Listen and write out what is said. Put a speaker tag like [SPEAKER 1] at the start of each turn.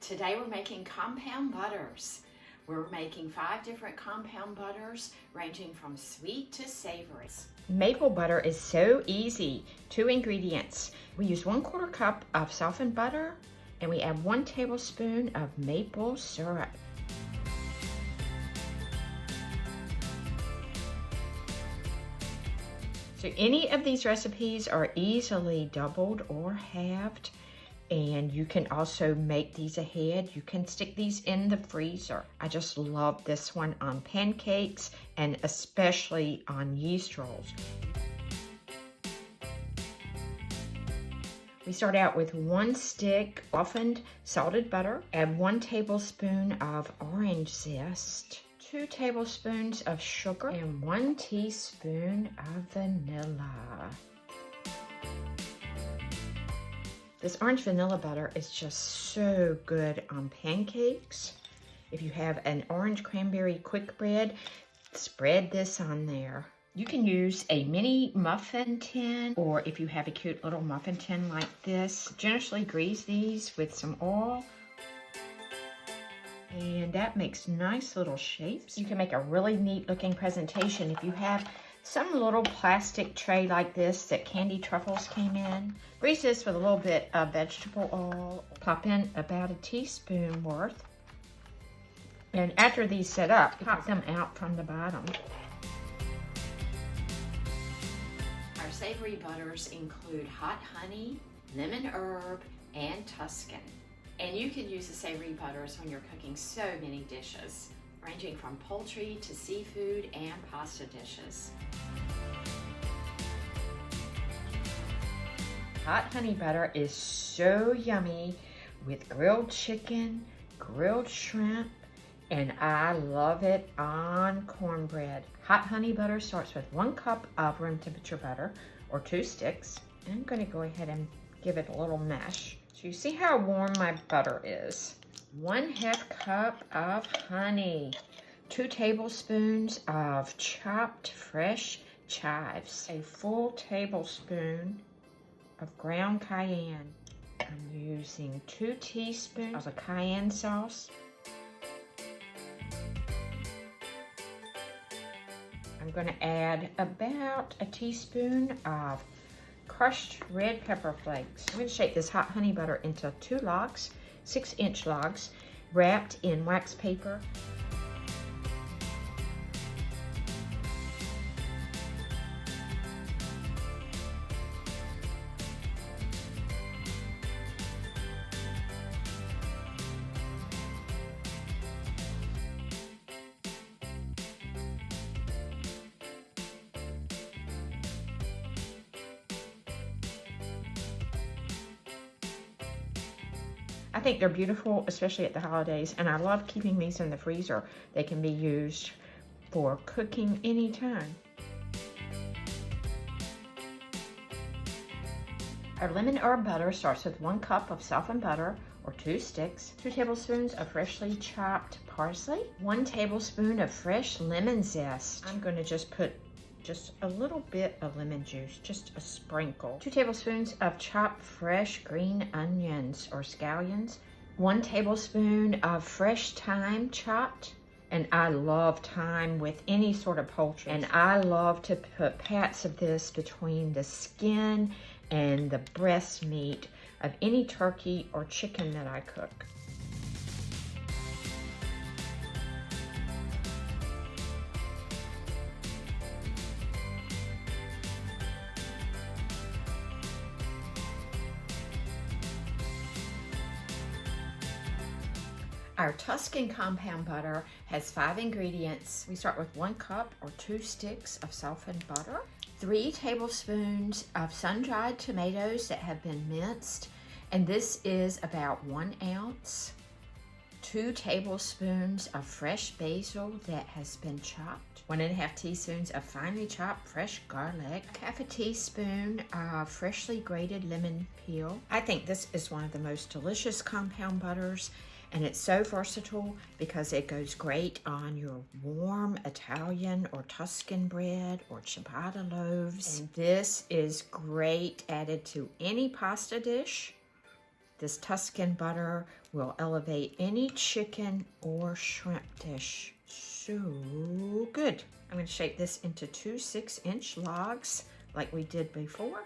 [SPEAKER 1] Today we're making compound butters. We're making 5 different compound butters ranging from sweet to savory.
[SPEAKER 2] Maple butter is so easy. 2 ingredients. We use 1/4 cup of softened butter and we add 1 tablespoon of maple syrup. So any of these recipes are easily doubled or halved, and you can also make these ahead. You can stick these in the freezer. I just love this one on pancakes and especially on yeast rolls. We start out with 1 stick softened salted butter, add 1 tablespoon of orange zest, 2 tablespoons of sugar, and 1 teaspoon of vanilla. This orange vanilla butter is just so good on pancakes. If you have an orange cranberry quick bread, spread this on there. You can use a mini muffin tin, or if you have a cute little muffin tin like this, generously grease these with some oil. And that makes nice little shapes. You can make a really neat looking presentation if you have some little plastic tray like this that candy truffles came in. Grease this with a little bit of vegetable oil. Pop in about a teaspoon worth. And after these set up, pop them out from the bottom.
[SPEAKER 1] Our savory butters include hot honey, lemon herb, and Tuscan. And you can use the savory butters when you're cooking so many dishes, ranging from poultry to seafood and pasta dishes.
[SPEAKER 2] Hot honey butter is so yummy with grilled chicken, grilled shrimp, and I love it on cornbread. Hot honey butter starts with 1 cup of room temperature butter, or 2 sticks. I'm going to go ahead and give it a little mash. So you see how warm my butter is. 1/2 cup of honey, 2 tablespoons of chopped fresh chives, a full tablespoon of ground cayenne. I'm using 2 teaspoons of the cayenne sauce. I'm going to add about a teaspoon of crushed red pepper flakes. I'm going to shape this hot honey butter into 2 logs, 6-inch logs, wrapped in wax paper. I think they're beautiful, especially at the holidays, and I love keeping these in the freezer. They can be used for cooking anytime. Our lemon herb butter starts with 1 cup of softened butter, or 2 sticks, 2 tablespoons of freshly chopped parsley, 1 tablespoon of fresh lemon zest. I'm going to just put just a little bit of lemon juice, just a sprinkle. 2 tablespoons of chopped fresh green onions or scallions. 1 tablespoon of fresh thyme chopped. And I love thyme with any sort of poultry. And I love to put pats of this between the skin and the breast meat of any turkey or chicken that I cook. Our Tuscan Compound Butter has 5 ingredients. We start with 1 cup or 2 sticks of softened butter, 3 tablespoons of sun-dried tomatoes that have been minced, and this is about 1 ounce, 2 tablespoons of fresh basil that has been chopped, 1½ teaspoons of finely chopped fresh garlic, 1/2 teaspoon of freshly grated lemon peel. I think this is one of the most delicious compound butters. And it's so versatile because it goes great on your warm Italian or Tuscan bread or ciabatta loaves. And this is great added to any pasta dish This Tuscan butter will elevate any chicken or shrimp dish. So good. I'm going to shape this into two 6-inch logs like we did before.